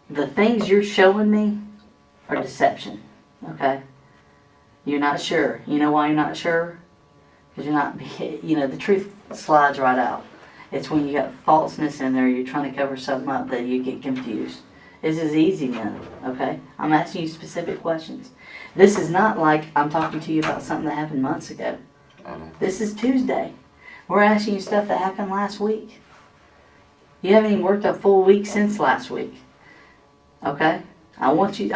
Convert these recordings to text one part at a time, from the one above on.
the things you're showing me are deception, okay? You're not sure. You know why you're not sure? Because you're not, the truth slides right out. It's when you got falseness in there, you're trying to cover something up that you get confused. This is easy now, okay? I'm asking you specific questions. This is not like I'm talking to you about something that happened months ago. This is Tuesday. We're asking you stuff that happened last week. You haven't even worked a full week since last week. Okay? I want you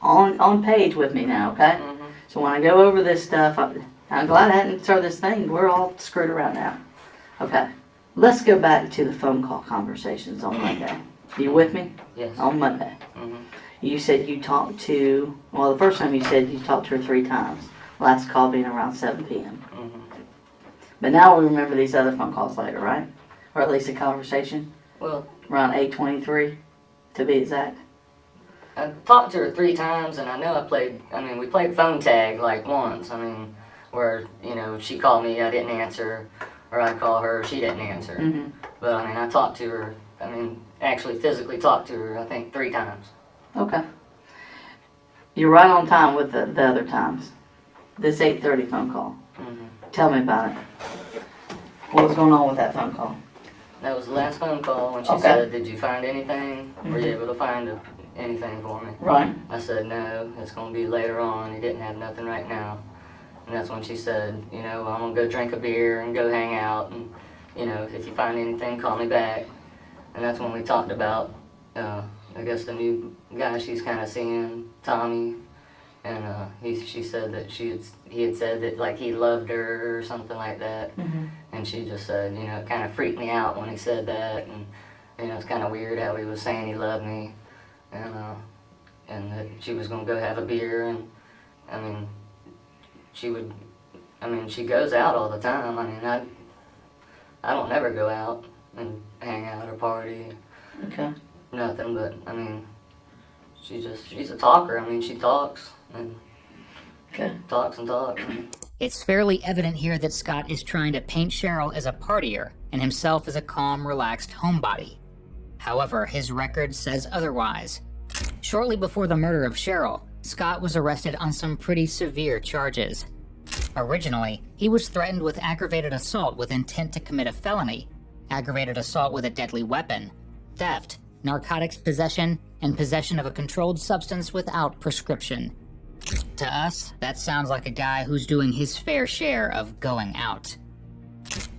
on page with me now, okay? Mm-hmm. So when I go over this stuff, I'm glad I hadn't started this thing. We're all screwed around now. Okay. Let's go back to the phone call conversations on Monday. You with me? Yes. On Monday. Mm-hmm. You said you talked to, the first time you said you talked to her 3 times. Last call being around 7 p.m. Mm-hmm. But now we remember these other phone calls later, right? Or at least a conversation? Well, around 8:23, to be exact. I talked to her 3 times, and I know we played phone tag like once. Where, she called me, I didn't answer, or I'd call her, she didn't answer. Mm-hmm. But, I talked to her, actually physically talked to her, I think 3 times. Okay. You're right on time with the other times. This 8:30 phone call. Mm-hmm. Tell me about it. What was going on with that phone call? That was the last phone call when she said, "Did you find anything? Mm-hmm. Were you able to find anything for me?" Right. I said, "No, it's going to be later on. He didn't have nothing right now." And that's when she said, I'm going to go drink a beer and go hang out. And, if you find anything, call me back. And that's when we talked about, I guess, the new guy she's kind of seeing, Tommy. And she said that he had said that, like, he loved her or something like that. Mm-hmm. And she just said, it kind of freaked me out when he said that. And, it's kind of weird how he was saying he loved me. And that she was going to go have a beer. And, she goes out all the time. I don't never go out and hang out or party. Okay. Nothing, but, she's a talker. She talks and talks and talks. It's fairly evident here that Scott is trying to paint Cheryl as a partier and himself as a calm, relaxed homebody. However, his record says otherwise. Shortly before the murder of Cheryl, Scott was arrested on some pretty severe charges. Originally, he was threatened with aggravated assault with intent to commit a felony, aggravated assault with a deadly weapon, theft, narcotics possession, and possession of a controlled substance without prescription. To us, that sounds like a guy who's doing his fair share of going out.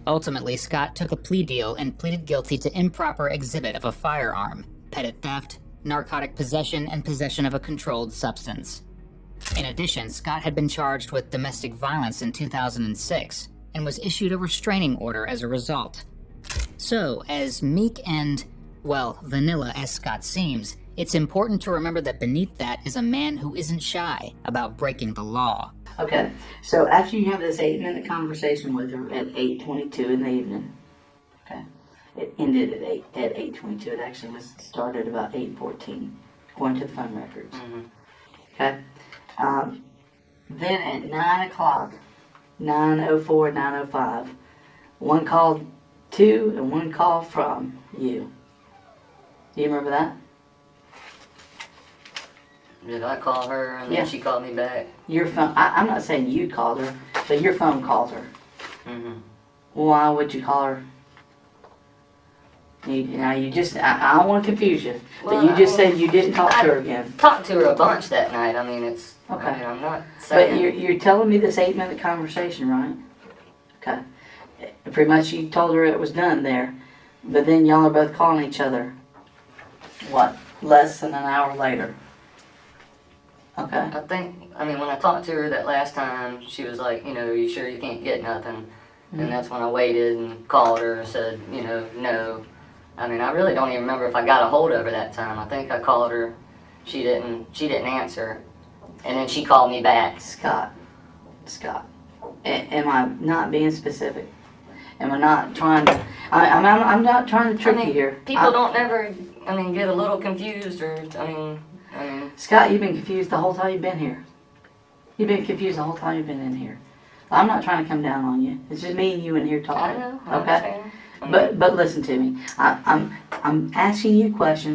Ultimately, Scott took a plea deal and pleaded guilty to improper exhibit of a firearm, petty theft, narcotic possession, and possession of a controlled substance. In addition, Scott had been charged with domestic violence in 2006 and was issued a restraining order as a result. So, as meek and, vanilla as Scott seems, it's important to remember that beneath that is a man who isn't shy about breaking the law. Okay, so after you have this 8-minute conversation with her at 8:22 in the evening, okay, it ended at 8:22. It actually started about 8:14, according to the phone records. Mm-hmm. Okay, then at 9 o'clock, 9:04, 9:05, one call to and one call from you. Do you remember that? Did I call her and then she called me back? Your phone. I'm not saying you called her, but your phone called her. Mm-hmm. Why would you call her? You just, I don't want to confuse you, but you just said you didn't talk to her again. Talked to her a bunch that night. It's, okay. I'm not saying. But you're telling me this 8-minute conversation, right? Okay. Pretty much you told her it was done there, but then y'all are both calling each other, less than an hour later. Okay. I think, when I talked to her that last time, she was like, you sure you can't get nothing? Mm-hmm. And that's when I waited and called her and said, no. I really don't even remember if I got a hold of her that time. I think I called her. She didn't answer. And then she called me back. Scott. Am I not being specific? Am I not trying to, I'm not trying to trick you here. People don't ever, get a little confused or, Scott, you've been confused the whole time you've been here. You've been confused the whole time you've been in here. I'm not trying to come down on you. It's just me and you in here talking. I know. Okay? But listen to me. I'm asking you questions.